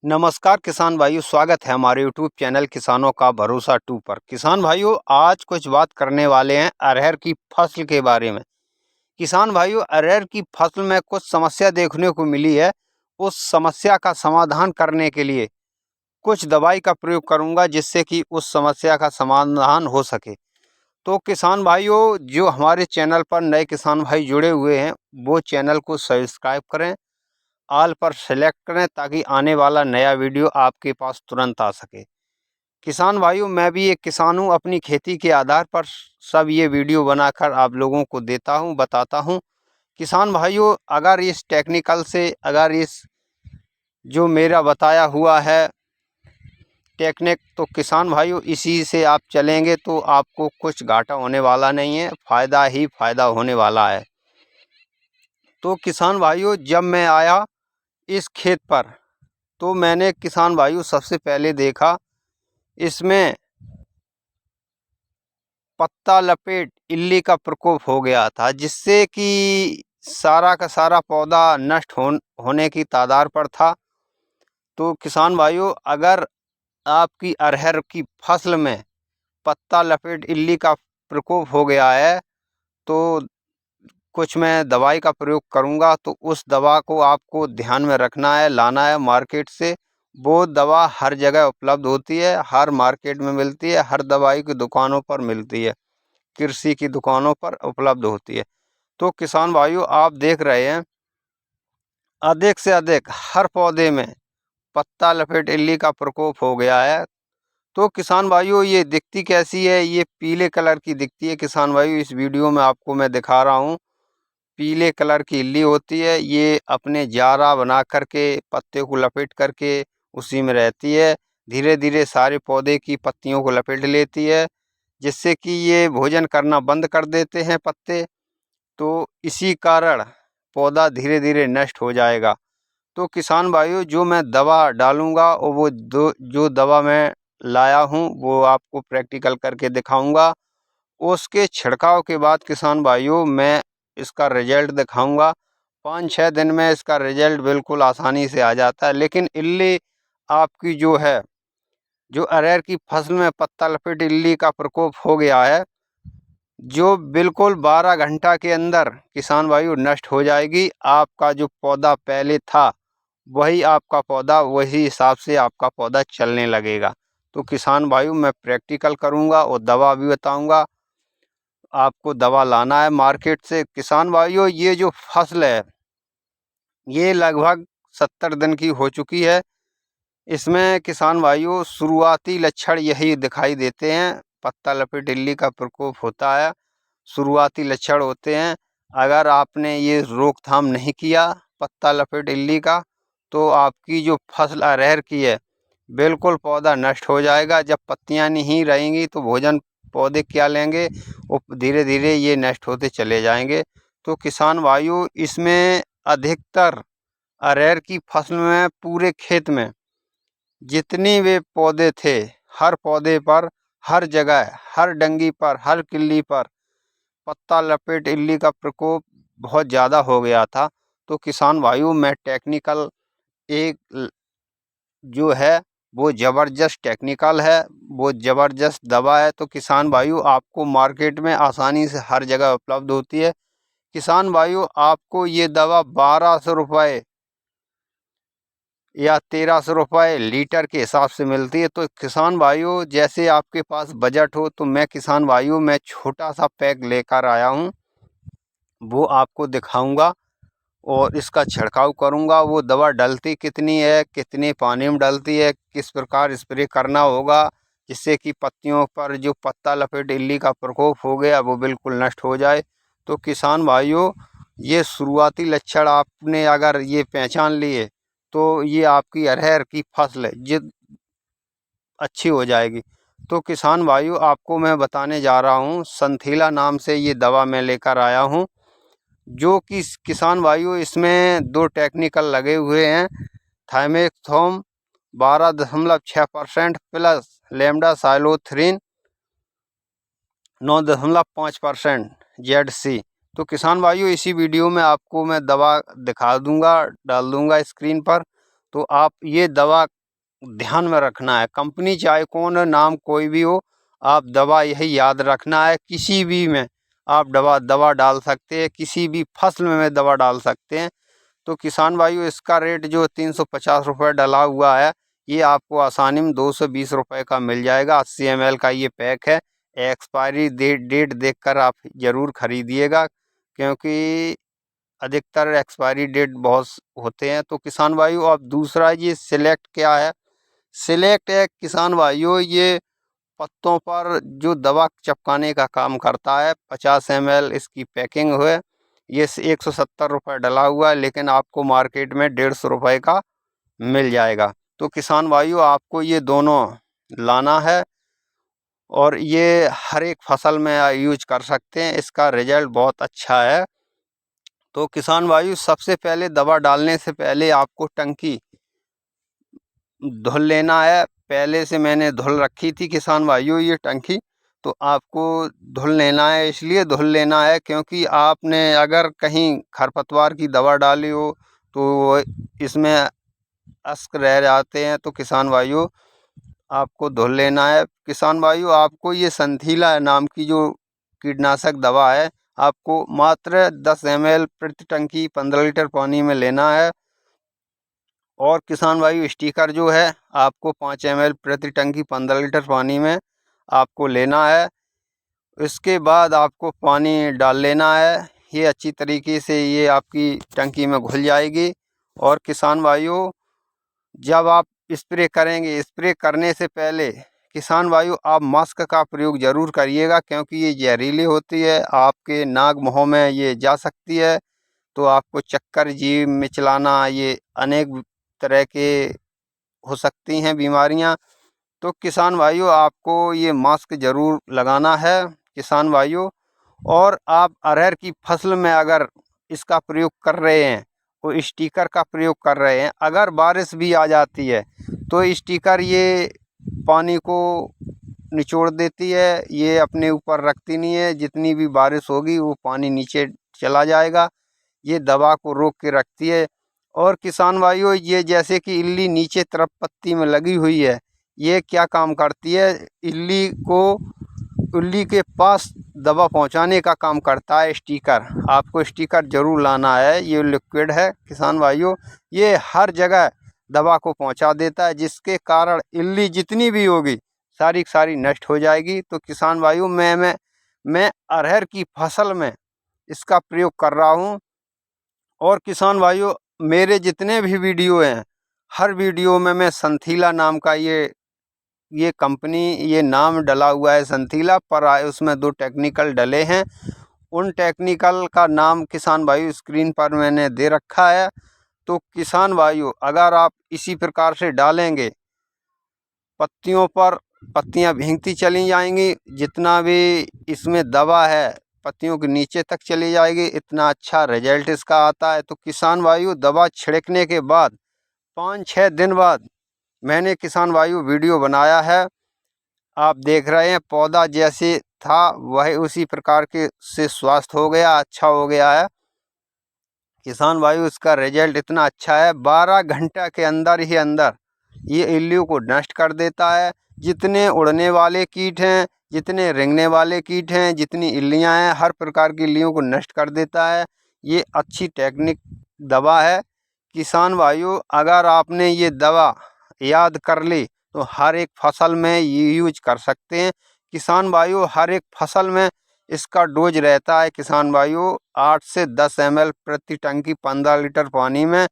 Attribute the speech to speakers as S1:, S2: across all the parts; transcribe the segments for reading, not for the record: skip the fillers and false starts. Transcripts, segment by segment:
S1: नमस्कार किसान भाइयों, स्वागत है हमारे यूट्यूब चैनल किसानों का भरोसा 2 पर। किसान भाइयों, आज कुछ बात करने वाले हैं अरहर की फसल के बारे में। किसान भाइयों, अरहर की फसल में कुछ समस्या देखने को मिली है। उस समस्या का समाधान करने के लिए कुछ दवाई का प्रयोग करूंगा, जिससे कि उस समस्या का समाधान हो सके। तो किसान भाइयों, जो हमारे चैनल पर नए किसान भाई जुड़े हुए हैं, वो चैनल को सब्सक्राइब करें, ऑल पर सेलेक्ट करें, ताकि आने वाला नया वीडियो आपके पास तुरंत आ सके। किसान भाइयों, मैं भी एक किसान हूँ। अपनी खेती के आधार पर सब ये वीडियो बनाकर आप लोगों को देता हूँ, बताता हूँ। किसान भाइयों, अगर इस जो मेरा बताया हुआ है टेक्निक, तो किसान भाइयों इसी से आप चलेंगे तो आपको कुछ घाटा होने वाला नहीं है, फ़ायदा ही फ़ायदा होने वाला है। तो किसान भाइयों, जब मैं आया इस खेत पर, तो मैंने किसान भाइयों सबसे पहले देखा इसमें पत्ता लपेट इल्ली का प्रकोप हो गया था, जिससे कि सारा का सारा पौधा नष्ट होने की तादार पर था। तो किसान भाइयों, अगर आपकी अरहर की फसल में पत्ता लपेट इल्ली का प्रकोप हो गया है, तो कुछ मैं दवाई का प्रयोग करूंगा। तो उस दवा को आपको ध्यान में रखना है, लाना है मार्केट से। वो दवा हर जगह उपलब्ध होती है, हर मार्केट में मिलती है, हर दवाई की दुकानों पर मिलती है, कृषि की दुकानों पर उपलब्ध होती है। तो किसान भाइयों, आप देख रहे हैं अधिक से अधिक हर पौधे में पत्ता लपेट इल्ली का प्रकोप हो गया है। तो किसान भाइयों, ये दिखती कैसी है? ये पीले कलर की दिखती है। किसान भाइयों, इस वीडियो में आपको मैं दिखा रहा हूँ, पीले कलर की इल्ली होती है। ये अपने जारा बना करके पत्ते को लपेट करके उसी में रहती है। धीरे धीरे सारे पौधे की पत्तियों को लपेट लेती है, जिससे कि ये भोजन करना बंद कर देते हैं पत्ते। तो इसी कारण पौधा धीरे धीरे नष्ट हो जाएगा। तो किसान भाइयों, जो मैं दवा डालूंगा और वो जो दवा मैं लाया हूँ, वो आपको प्रैक्टिकल करके दिखाऊंगा। उसके छिड़काव के बाद किसान भाइयों, मैं इसका रिजल्ट दिखाऊंगा। 5-6 दिन में इसका रिजल्ट बिल्कुल आसानी से आ जाता है। लेकिन इल्ली आपकी जो है, जो अरहर की फसल में पत्ता लपेट इल्ली का प्रकोप हो गया है, जो बिल्कुल 12 घंटा के अंदर किसान भाइयों नष्ट हो जाएगी। आपका जो पौधा पहले था, वही आपका पौधा, वही हिसाब से आपका पौधा चलने लगेगा। तो किसान भाइयों, मैं प्रैक्टिकल करूंगा और दवा भी बताऊंगा। आपको दवा लाना है मार्केट से। किसान भाइयों, ये जो फसल है, ये लगभग 70 दिन की हो चुकी है। इसमें किसान भाइयों शुरुआती लक्षण यही दिखाई देते हैं, पत्ता लपेट इल्ली का प्रकोप होता है, शुरुआती लक्षण होते हैं। अगर आपने ये रोकथाम नहीं किया पत्ता लपेट इल्ली का, तो आपकी जो फसल अरहर की है, बिल्कुल पौधा नष्ट हो जाएगा। जब पत्तियां नहीं रहेंगी तो भोजन पौधे क्या लेंगे, और धीरे धीरे ये नष्ट होते चले जाएंगे। तो किसान भाइयों, इसमें अधिकतर अरहर की फसल में पूरे खेत में जितने वे पौधे थे, हर पौधे पर, हर जगह, हर डंगी पर, हर किल्ली पर पत्ता लपेट इल्ली का प्रकोप बहुत ज़्यादा हो गया था। तो किसान भाइयों, मैं टेक्निकल एक जो है वो ज़बरदस्त टेक्निकल है, वो ज़बरदस्त दवा है। तो किसान भाइयों, आपको मार्केट में आसानी से हर जगह उपलब्ध होती है। किसान भाइयों, आपको ये दवा 1200 रुपये या 1300 रुपये लीटर के हिसाब से मिलती है। तो किसान भाइयों, जैसे आपके पास बजट हो, तो मैं किसान भाइयों, मैं छोटा सा पैक लेकर आया हूँ, वो आपको दिखाऊंगा और इसका छिड़काव करूंगा। वो दवा डलती कितनी है, कितने पानी में डलती है, किस प्रकार स्प्रे करना होगा, जिससे कि पत्तियों पर जो पत्ता लपेट इल्ली का प्रकोप हो गया, वो बिल्कुल नष्ट हो जाए। तो किसान भाइयों, ये शुरुआती लक्षण आपने अगर ये पहचान लिए, तो ये आपकी अरहर की फसल जित अच्छी हो जाएगी। तो किसान भाइयों, आपको मैं बताने जा रहा हूँ, संथीला नाम से ये दवा मैं लेकर आया हूँ, जो कि किसान भाइयों इसमें 2 टेक्निकल लगे हुए हैं। थाइमेथोम 12.6% प्लस लेमडा साइलोथ्रीन 9.5% ZC। तो किसान भाइयों, इसी वीडियो में आपको मैं दवा दिखा दूंगा, डाल दूंगा स्क्रीन पर। तो आप ये दवा ध्यान में रखना है। कंपनी चाहे कौन हो, नाम कोई भी हो, आप दवा यही याद रखना है। किसी भी में आप दवा डाल सकते हैं, किसी भी फसल में दवा डाल सकते हैं। तो किसान भाइयों, इसका रेट जो 350 रुपये डला हुआ है, ये आपको आसानी में 220 रुपये का मिल जाएगा। 80 ml का ये पैक है। एक्सपायरी डेट देखकर आप ज़रूर खरीदिएगा, क्योंकि अधिकतर एक्सपायरी डेट बहुत होते हैं। तो किसान भाइयों, अब दूसरा ये सिलेक्ट क्या है? सिलेक्ट है किसान भाइयों, ये पत्तों पर जो दवा चिपकाने का काम करता है। 50 ml इसकी पैकिंग हुए, ये 170 रुपये डला हुआ है, लेकिन आपको मार्केट में 150 रुपये का मिल जाएगा। तो किसान भाइयों, आपको ये दोनों लाना है और ये हर एक फसल में यूज कर सकते हैं। इसका रिजल्ट बहुत अच्छा है। तो किसान भाइयों, सबसे पहले दवा डालने से पहले आपको टंकी धुल लेना है। पहले से मैंने धुल रखी थी किसान भाइयों ये टंकी, तो आपको धुल लेना है। इसलिए धुल लेना है क्योंकि आपने अगर कहीं खरपतवार की दवा डाली हो तो इसमें अश्क रह जाते हैं। तो किसान भाइयों, आपको धुल लेना है। किसान भाइयों, आपको ये संथीला नाम की जो कीटनाशक दवा है, आपको मात्र 10 ml प्रति टंकी 15 लीटर पानी में लेना है। और किसान भाई, स्टिकर जो है आपको 5 ml प्रति टंकी 15 लीटर पानी में आपको लेना है। इसके बाद आपको पानी डाल लेना है। ये अच्छी तरीके से ये आपकी टंकी में घुल जाएगी। और किसान भाइयों, जब आप स्प्रे करेंगे, स्प्रे करने से पहले किसान भाइयों आप मास्क का प्रयोग ज़रूर करिएगा, क्योंकि ये जहरीली होती है। आपके नाक मुँह में ये जा सकती है, तो आपको चक्कर, जी मिचलाना, ये अनेक तरह के हो सकती हैं बीमारियां। तो किसान भाइयों, आपको ये मास्क ज़रूर लगाना है किसान भाइयों। और आप अरहर की फसल में अगर इसका प्रयोग कर रहे हैं, तो स्टिकर का प्रयोग कर रहे हैं, अगर बारिश भी आ जाती है तो स्टिकर ये पानी को निचोड़ देती है, ये अपने ऊपर रखती नहीं है। जितनी भी बारिश होगी वो पानी नीचे चला जाएगा, ये दवा को रोक के रखती है। और किसान भाइयों, ये जैसे कि इल्ली नीचे तरफ पत्ती में लगी हुई है, ये क्या काम करती है? इल्ली के पास दवा पहुंचाने का काम करता है स्टिकर। आपको स्टिकर जरूर लाना है। ये लिक्विड है किसान भाइयों, ये हर जगह दवा को पहुंचा देता है, जिसके कारण इल्ली जितनी भी होगी सारी सारी नष्ट हो जाएगी। तो किसान भाइयों, मैं अरहर की फसल में इसका प्रयोग कर रहा हूँ। और किसान भाइयों, मेरे जितने भी वीडियो हैं, हर वीडियो में मैं संथीला नाम का ये कंपनी, ये नाम डला हुआ है संथीला पर, उसमें 2 टेक्निकल डले हैं। उन टेक्निकल का नाम किसान भाइयों स्क्रीन पर मैंने दे रखा है। तो किसान भाइयों, अगर आप इसी प्रकार से डालेंगे, पत्तियों पर पत्तियां भींगती चली जाएंगी, जितना भी इसमें दवा है पत्तियों के नीचे तक चली जाएगी। इतना अच्छा रिजल्ट इसका आता है। तो किसान भाइयों, दवा छिड़कने के बाद 5-6 दिन बाद मैंने किसान भाइयों वीडियो बनाया है, आप देख रहे हैं। पौधा जैसे था वही उसी प्रकार के से स्वस्थ हो गया, अच्छा हो गया है। किसान भाइयों, इसका रिजल्ट इतना अच्छा है, 12 घंटा के अंदर ही अंदर ये इल्लियों को नष्ट कर देता है। जितने उड़ने वाले कीट हैं, जितने रेंगने वाले कीट हैं, जितनी इल्लियां हैं, हर प्रकार की इल्लियों को नष्ट कर देता है। ये अच्छी टेक्निक दवा है। किसान भाइयों, अगर आपने ये दवा याद कर ली तो हर एक फसल में ये यूज कर सकते हैं। किसान भाइयों, हर एक फसल में इसका डोज रहता है किसान भाइयों 8 से 10 ml प्रति टंकी 15 लीटर पानी में।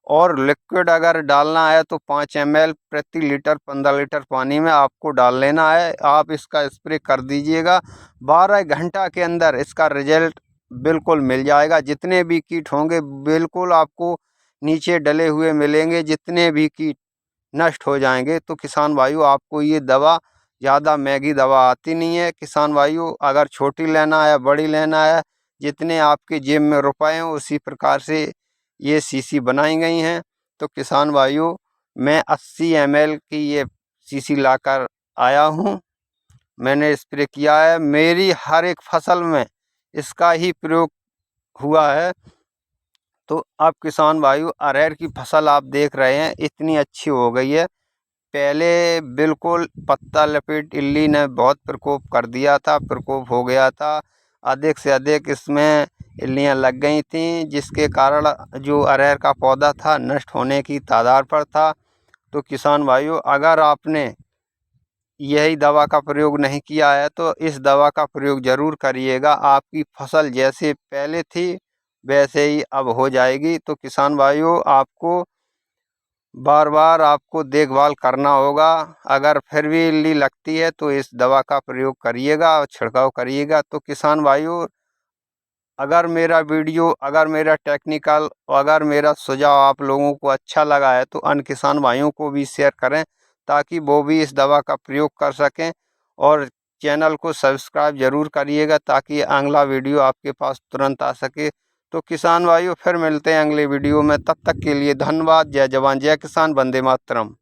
S1: और लिक्विड अगर डालना है तो 5 ml प्रति लीटर 15 लीटर पानी में आपको डाल लेना है। आप इसका स्प्रे कर दीजिएगा, 12 घंटा के अंदर इसका रिजल्ट बिल्कुल मिल जाएगा। जितने भी कीट होंगे बिल्कुल आपको नीचे डले हुए मिलेंगे, जितने भी कीट नष्ट हो जाएंगे। तो किसान भाइयों, आपको ये दवा ज़्यादा महंगी दवा आती नहीं है। किसान भाइयों, अगर छोटी लेना है, बड़ी लेना है, जितने आपके जेब में रुपए हैं उसी प्रकार से ये शीशी बनाई गई हैं। तो किसान भाइयों, मैं 80 ml की ये शीशी लाकर आया हूँ, मैंने स्प्रे किया है। मेरी हर एक फसल में इसका ही प्रयोग हुआ है। तो अब किसान भाइयों अरहर की फसल आप देख रहे हैं इतनी अच्छी हो गई है। पहले बिल्कुल पत्ता लपेट इल्ली ने बहुत प्रकोप कर दिया था, प्रकोप हो गया था। अधिक से अधिक इसमें इल्लियाँ लग गई थीं, जिसके कारण जो अरहर का पौधा था नष्ट होने की तादार पर था। तो किसान भाइयों अगर आपने यही दवा का प्रयोग नहीं किया है तो इस दवा का प्रयोग ज़रूर करिएगा। आपकी फसल जैसे पहले थी वैसे ही अब हो जाएगी। तो किसान भाइयों आपको बार बार आपको देखभाल करना होगा। अगर फिर भी इल्ली लगती है तो इस दवा का प्रयोग करिएगा और छिड़काव करिएगा। तो किसान भाइयों अगर मेरा टेक्निकल अगर मेरा सुझाव आप लोगों को अच्छा लगा है तो अन्य किसान भाइयों को भी शेयर करें ताकि वो भी इस दवा का प्रयोग कर सकें। और चैनल को सब्सक्राइब ज़रूर करिएगा ताकि अगला वीडियो आपके पास तुरंत आ सके। तो किसान भाइयों फिर मिलते हैं अगले वीडियो में, तब तक के लिए धन्यवाद। जय जवान जय किसान, वंदे मातरम।